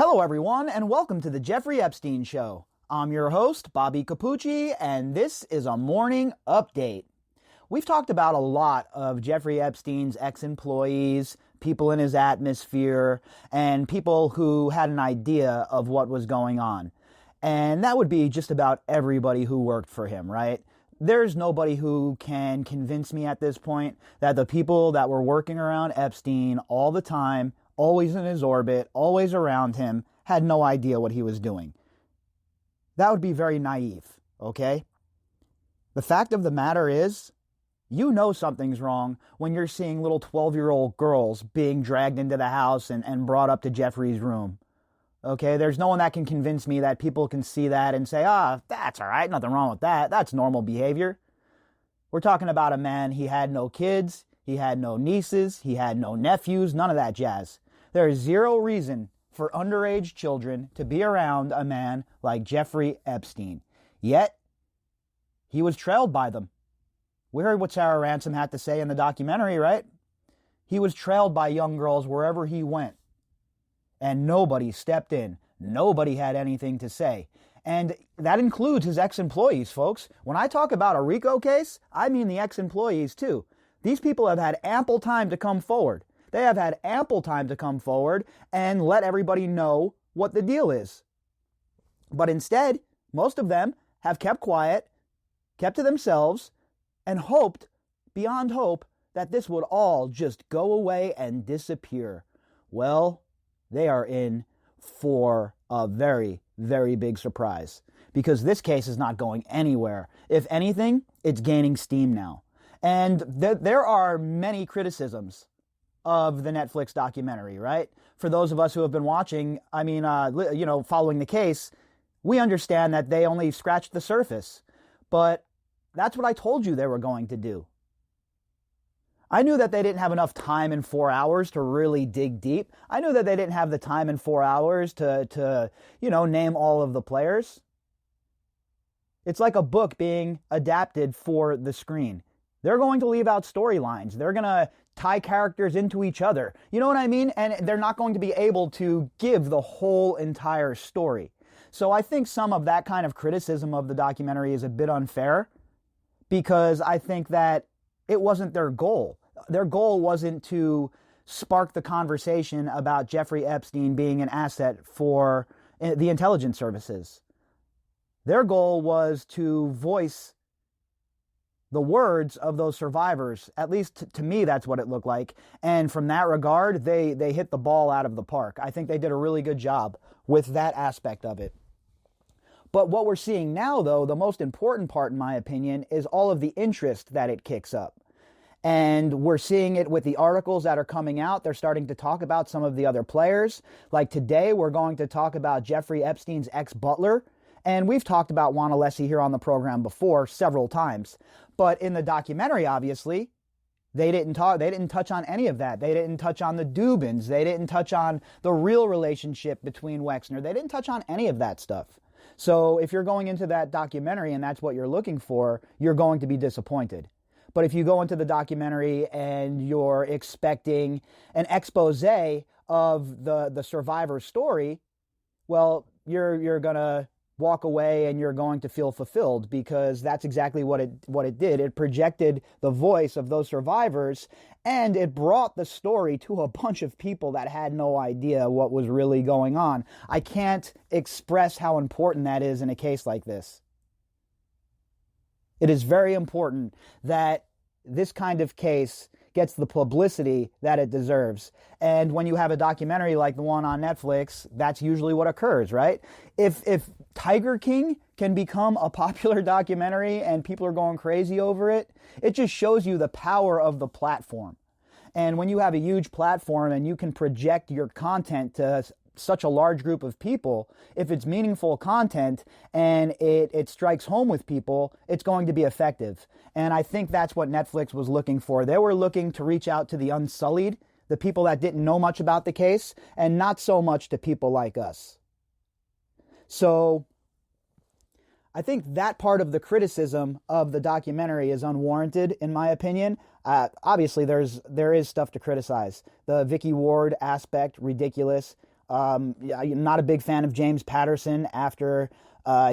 Hello, everyone, and welcome to the Jeffrey Epstein Show. I'm your host, Bobbycapucci, and this is a morning update. We've talked about a lot of Jeffrey Epstein's ex-employees, people in his atmosphere, and people who had an idea of what was going on. And that would be just about everybody who worked for him, right? There's nobody who can convince me at this point that the people that were working around Epstein all the time, always in his orbit, always around him, had no idea what he was doing. That would be very naive, okay? The fact of the matter is, you know something's wrong when you're seeing little 12-year-old girls being dragged into the house and brought up to Jeffrey's room. Okay, there's no one that can convince me that people can see that and say, that's all right, nothing wrong with that. That's normal behavior. We're talking about a man, he had no kids, he had no nieces, he had no nephews, none of that jazz. There is zero reason for underage children to be around a man like Jeffrey Epstein. Yet, he was trailed by them. We heard what Sarah Ransom had to say in the documentary, right? He was trailed by young girls wherever he went. And nobody stepped in. Nobody had anything to say. And that includes his ex-employees, folks. When I talk about a RICO case, I mean the ex-employees too. These people have had ample time to come forward. They have had ample time to come forward and let everybody know what the deal is. But instead, most of them have kept quiet, kept to themselves, and hoped, beyond hope, that this would all just go away and disappear. Well, they are in for a very, very big surprise, because this case is not going anywhere. If anything, it's gaining steam now. And there are many criticisms of the Netflix documentary, right? For those of us who have been watching, following the case, we understand that they only scratched the surface. But that's what I told you they were going to do. I knew that they didn't have enough time in 4 hours to really dig deep. I knew that they didn't have the time in 4 hours to name all of the players. It's like a book being adapted for the screen. They're going to leave out storylines. They're going to tie characters into each other. You know what I mean? And they're not going to be able to give the whole entire story. So I think some of that kind of criticism of the documentary is a bit unfair, because I think that it wasn't their goal. Their goal wasn't to spark the conversation about Jeffrey Epstein being an asset for the intelligence services. Their goal was to voice the words of those survivors. At least to me, that's what it looked like. And from that regard, they hit the ball out of the park. I think they did a really good job with that aspect of it. But what we're seeing now, though, the most important part, in my opinion, is all of the interest that it kicks up. And we're seeing it with the articles that are coming out. They're starting to talk about some of the other players. Like today, we're going to talk about Jeffrey Epstein's ex-butler. And we've talked about Juan Alessi here on the program before several times. But in the documentary, obviously, they didn't touch on any of that. They didn't touch on the Dubins. They didn't touch on the real relationship between Wexner. They didn't touch on any of that stuff. So if you're going into that documentary and that's what you're looking for, you're going to be disappointed. But if you go into the documentary and you're expecting an expose of the survivor's story, well, you're going to walk away and you're going to feel fulfilled, because that's exactly what it did. It projected the voice of those survivors, and it brought the story to a bunch of people that had no idea what was really going on. I can't express how important that is in a case like this. It is very important that this kind of case gets the publicity that it deserves. And when you have a documentary like the one on Netflix, that's usually what occurs, right? If Tiger King can become a popular documentary and people are going crazy over it, it just shows you the power of the platform. And when you have a huge platform and you can project your content to such a large group of people, if it's meaningful content and it strikes home with people, it's going to be effective. And I think that's what Netflix was looking for. They were looking to reach out to the unsullied, the people that didn't know much about the case, and not so much to people like us. So I think that part of the criticism of the documentary is unwarranted, in my opinion. Obviously, there is stuff to criticize. The Vicky Ward aspect, ridiculous. Yeah, I'm not a big fan of James Patterson after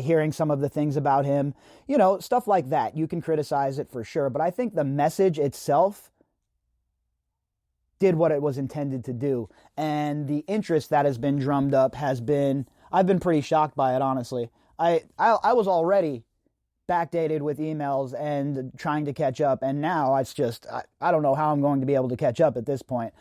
hearing some of the things about him. Stuff like that. You can criticize it for sure. But I think the message itself did what it was intended to do. And the interest that has been drummed up I've been pretty shocked by it, honestly. I was already backdated with emails and trying to catch up. And now it's just, I don't know how I'm going to be able to catch up at this point.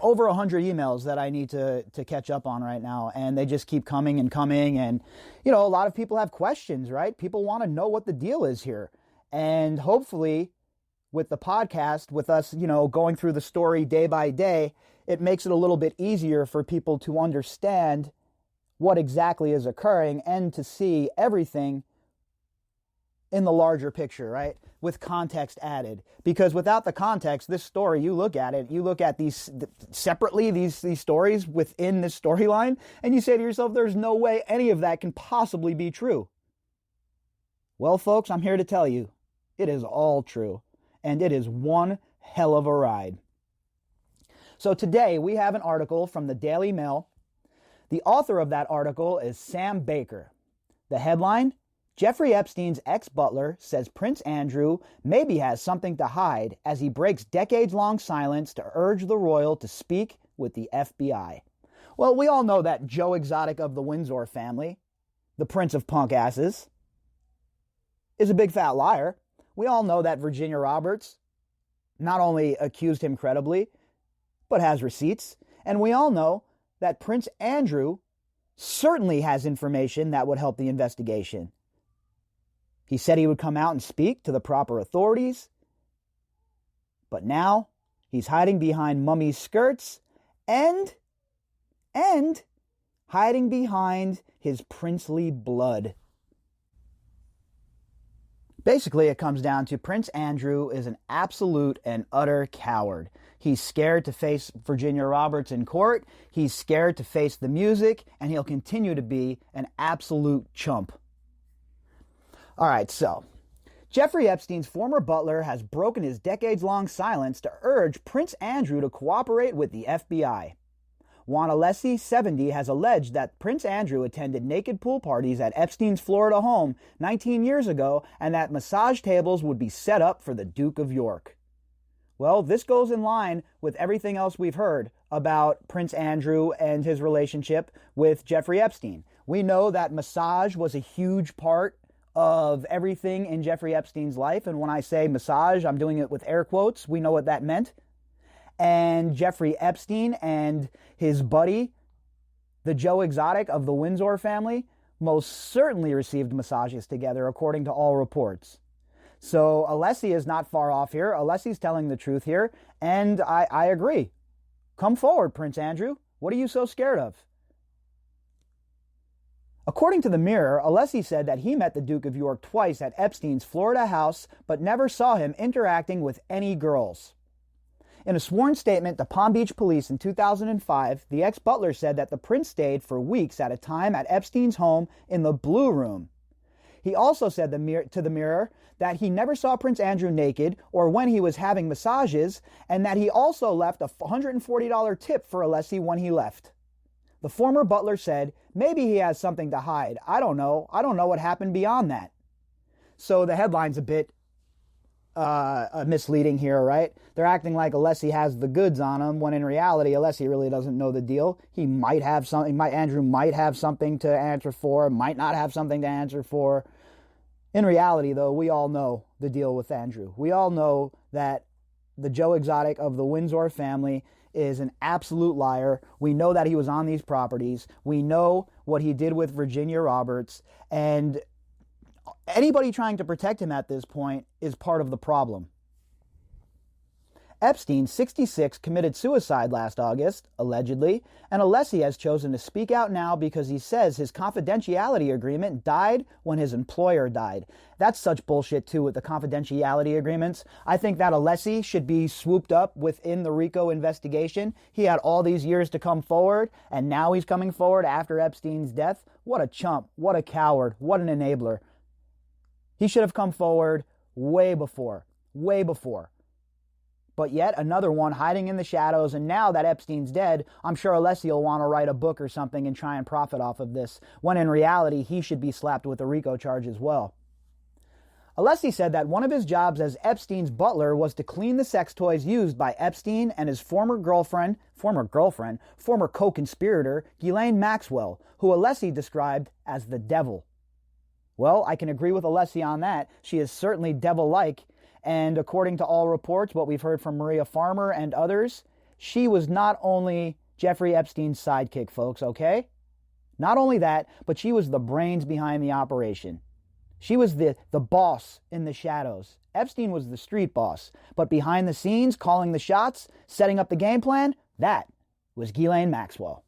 Over 100 emails that I need to catch up on right now. And they just keep coming and coming. And, a lot of people have questions, right? People want to know what the deal is here. And hopefully with the podcast, with us, going through the story day by day, it makes it a little bit easier for people to understand what exactly is occurring and to see everything in the larger picture, right? With context added. Because without the context, this story, you look at these separately, these stories within this storyline, and you say to yourself, there's no way any of that can possibly be true. Well, folks, I'm here to tell you, it is all true. And it is one hell of a ride. So today we have an article from the Daily Mail. The author of that article is Sam Baker. The headline, Jeffrey Epstein's ex-butler says Prince Andrew maybe has something to hide as he breaks decades-long silence to urge the royal to speak with the FBI. Well, we all know that Joe Exotic of the Windsor family, the prince of punk asses, is a big fat liar. We all know that Virginia Roberts not only accused him credibly, but has receipts. And we all know that Prince Andrew certainly has information that would help the investigation. He said he would come out and speak to the proper authorities. But now he's hiding behind mummy's skirts and hiding behind his princely blood. Basically, it comes down to Prince Andrew is an absolute and utter coward. He's scared to face Virginia Roberts in court. He's scared to face the music, and he'll continue to be an absolute chump. All right, so Jeffrey Epstein's former butler has broken his decades-long silence to urge Prince Andrew to cooperate with the FBI. Juan Alessi, 70, has alleged that Prince Andrew attended naked pool parties at Epstein's Florida home 19 years ago and that massage tables would be set up for the Duke of York. Well, this goes in line with everything else we've heard about Prince Andrew and his relationship with Jeffrey Epstein. We know that massage was a huge part of everything in Jeffrey Epstein's life. And when I say massage, I'm doing it with air quotes. We know what that meant. And Jeffrey Epstein and his buddy, the Joe Exotic of the Windsor family, most certainly received massages together, according to all reports. So Alessi is not far off here. Alessi's telling the truth here, and I agree. Come forward, Prince Andrew. What are you so scared of? According to the Mirror, Alessi said that he met the Duke of York twice at Epstein's Florida house, but never saw him interacting with any girls. In a sworn statement to Palm Beach police in 2005, the ex-butler said that the prince stayed for weeks at a time at Epstein's home in the Blue Room. He also said to the Mirror that he never saw Prince Andrew naked or when he was having massages, and that he also left a $140 tip for Alessi when he left. The former butler said, maybe he has something to hide. I don't know what happened beyond that. So the headline's a bit misleading here, right? They're acting like Alessi has the goods on him, when in reality, Alessi really doesn't know the deal. He might have something, Andrew might have something to answer for, might not have something to answer for. In reality, though, we all know the deal with Andrew. We all know that the Joe Exotic of the Windsor family is an absolute liar. We know that he was on these properties. We know what he did with Virginia Roberts, and anybody trying to protect him at this point is part of the problem. Epstein, 66, committed suicide last August, allegedly, and Alessi has chosen to speak out now because he says his confidentiality agreement died when his employer died. That's such bullshit, too, with the confidentiality agreements. I think that Alessi should be swooped up within the RICO investigation. He had all these years to come forward, and now he's coming forward after Epstein's death. What a chump, what a coward, what an enabler. He should have come forward way before. but yet another one hiding in the shadows. And now that Epstein's dead, I'm sure Alessi will want to write a book or something and try and profit off of this, when in reality, he should be slapped with a RICO charge as well. Alessi said that one of his jobs as Epstein's butler was to clean the sex toys used by Epstein and his former co-conspirator, Ghislaine Maxwell, who Alessi described as the devil. Well, I can agree with Alessi on that. She is certainly devil-like, and according to all reports, what we've heard from Maria Farmer and others, she was not only Jeffrey Epstein's sidekick, folks, okay? Not only that, but she was the brains behind the operation. She was the boss in the shadows. Epstein was the street boss. But behind the scenes, calling the shots, setting up the game plan, that was Ghislaine Maxwell.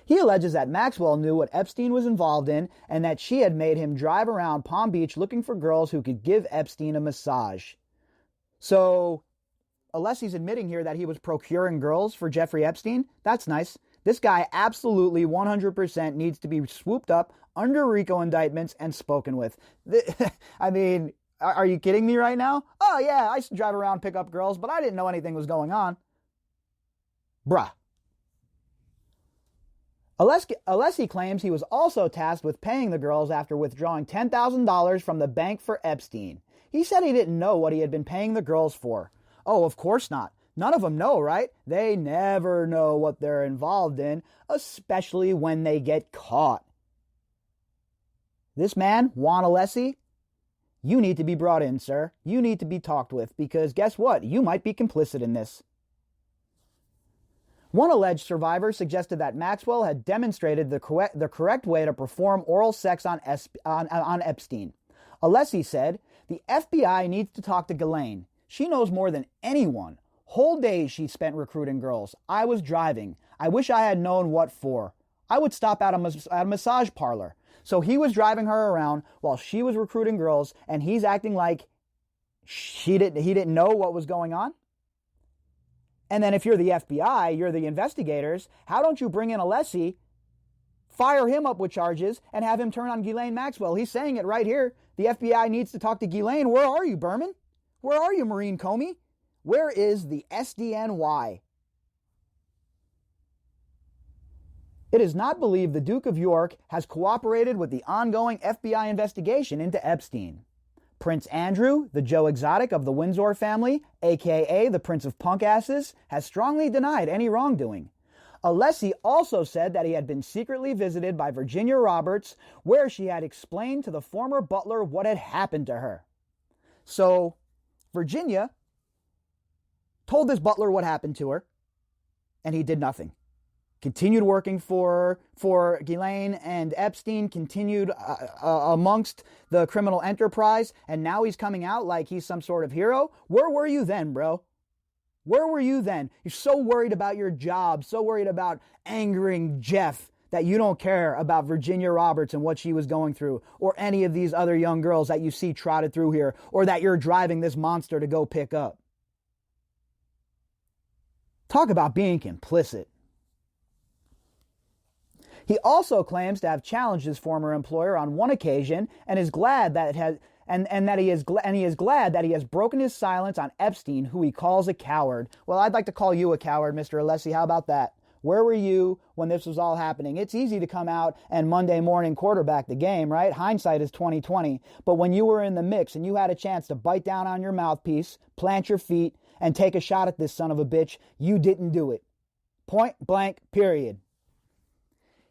He alleges that Maxwell knew what Epstein was involved in and that she had made him drive around Palm Beach looking for girls who could give Epstein a massage. So, Alessi's admitting here that he was procuring girls for Jeffrey Epstein. That's nice. This guy absolutely 100% needs to be swooped up under RICO indictments and spoken with. I mean, are you kidding me right now? Oh yeah, I used to drive around, pick up girls, but I didn't know anything was going on. Bruh. Alessi claims he was also tasked with paying the girls after withdrawing $10,000 from the bank for Epstein. He said he didn't know what he had been paying the girls for. Oh, of course not. None of them know, right? They never know what they're involved in, especially when they get caught. This man, Juan Alessi, you need to be brought in, sir. You need to be talked with, because guess what? You might be complicit in this. One alleged survivor suggested that Maxwell had demonstrated the correct way to perform oral sex on Epstein. Alessi said, "The FBI needs to talk to Ghislaine. She knows more than anyone. Whole days she spent recruiting girls. I was driving. I wish I had known what for. I would stop at a massage parlor." So he was driving her around while she was recruiting girls, and he's acting like he didn't know what was going on? And then if you're the FBI, you're the investigators, how don't you bring in Alessi, fire him up with charges, and have him turn on Ghislaine Maxwell? He's saying it right here. The FBI needs to talk to Ghislaine. Where are you, Berman? Where are you, Maureen Comey? Where is the SDNY? It is not believed the Duke of York has cooperated with the ongoing FBI investigation into Epstein. Prince Andrew, the Joe Exotic of the Windsor family, aka the Prince of Punkasses, has strongly denied any wrongdoing. Alessi also said that he had been secretly visited by Virginia Roberts, where she had explained to the former butler what had happened to her. So, Virginia told this butler what happened to her, and he did nothing. Continued working for Ghislaine and Epstein, continued amongst the criminal enterprise, and now he's coming out like he's some sort of hero. Where were you then, bro? Where were you then? You're so worried about your job, so worried about angering Jeff, that you don't care about Virginia Roberts and what she was going through, or any of these other young girls that you see trotted through here, or that you're driving this monster to go pick up. Talk about being complicit. He also claims to have challenged his former employer on one occasion and is glad that he is glad that he has broken his silence on Epstein, who he calls a coward. Well, I'd like to call you a coward, Mr. Alessi. How about that? Where were you when this was all happening? It's easy to come out and Monday morning quarterback the game, right? Hindsight is 20/20. But when you were in the mix and you had a chance to bite down on your mouthpiece, plant your feet, and take a shot at this son of a bitch, you didn't do it. Point blank, period.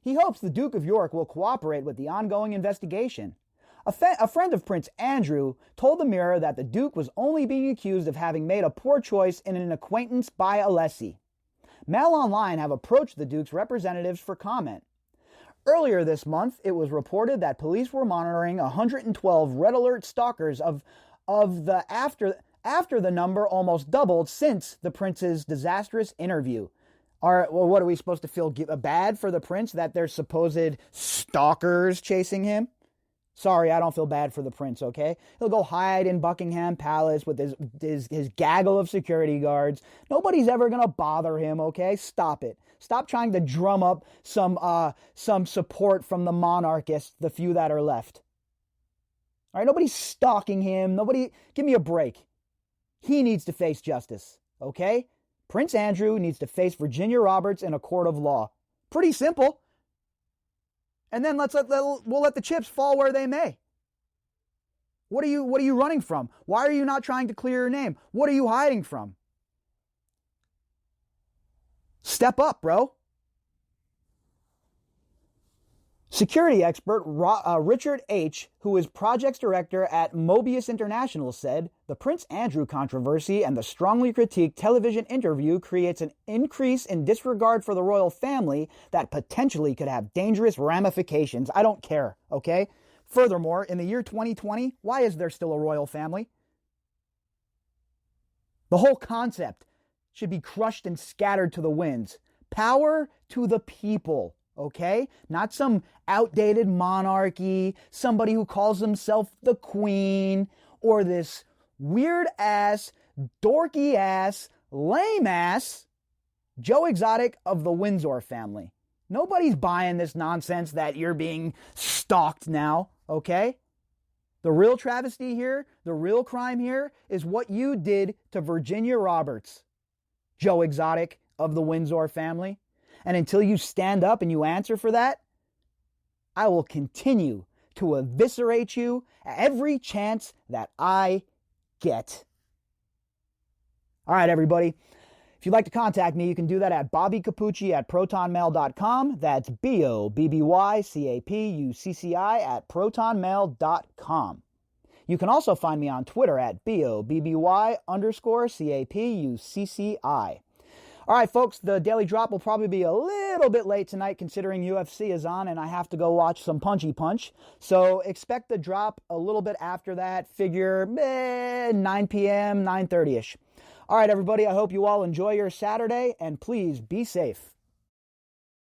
He hopes the Duke of York will cooperate with the ongoing investigation. A friend of Prince Andrew told the Mirror that the Duke was only being accused of having made a poor choice in an acquaintance by Alessi. Mail Online have approached the Duke's representatives for comment. Earlier this month, it was reported that police were monitoring 112 red alert stalkers after the number almost doubled since the prince's disastrous interview. What are we supposed to feel bad for the prince that there's supposed stalkers chasing him? Sorry, I don't feel bad for the prince, okay? He'll go hide in Buckingham Palace with his gaggle of security guards. Nobody's ever going to bother him, okay? Stop it. Stop trying to drum up some support from the monarchists, the few that are left. All right, nobody's stalking him. Give me a break. he needs to face justice, okay? Prince Andrew needs to face Virginia Roberts in a court of law. Pretty simple. And then we'll let the chips fall where they may. What are you running from? Why are you not trying to clear your name? What are you hiding from? Step up, bro. Security expert Richard H., who is projects director at Mobius International, said, "The Prince Andrew controversy and the strongly critiqued television interview creates an increase in disregard for the royal family that potentially could have dangerous ramifications." I don't care, okay? Furthermore, in the year 2020, why is there still a royal family? The whole concept should be crushed and scattered to the winds. Power to the people. Okay? Not some outdated monarchy, somebody who calls himself the queen, or this weird-ass, dorky-ass, lame-ass Joe Exotic of the Windsor family. Nobody's buying this nonsense that you're being stalked now, okay? The real travesty here, the real crime here, is what you did to Virginia Roberts, Joe Exotic of the Windsor family. And until you stand up and you answer for that, I will continue to eviscerate you every chance that I get. All right, everybody. If you'd like to contact me, you can do that at bobbycapucci@protonmail.com. That's BOBBYCAPUCCI@protonmail.com. You can also find me on Twitter at BOBBY_CAPUCCI. All right, folks, the Daily Drop will probably be a little bit late tonight considering UFC is on and I have to go watch some Punchy Punch. So expect the drop a little bit after that, figure 9 p.m., 9:30ish. All right, everybody, I hope you all enjoy your Saturday and please be safe.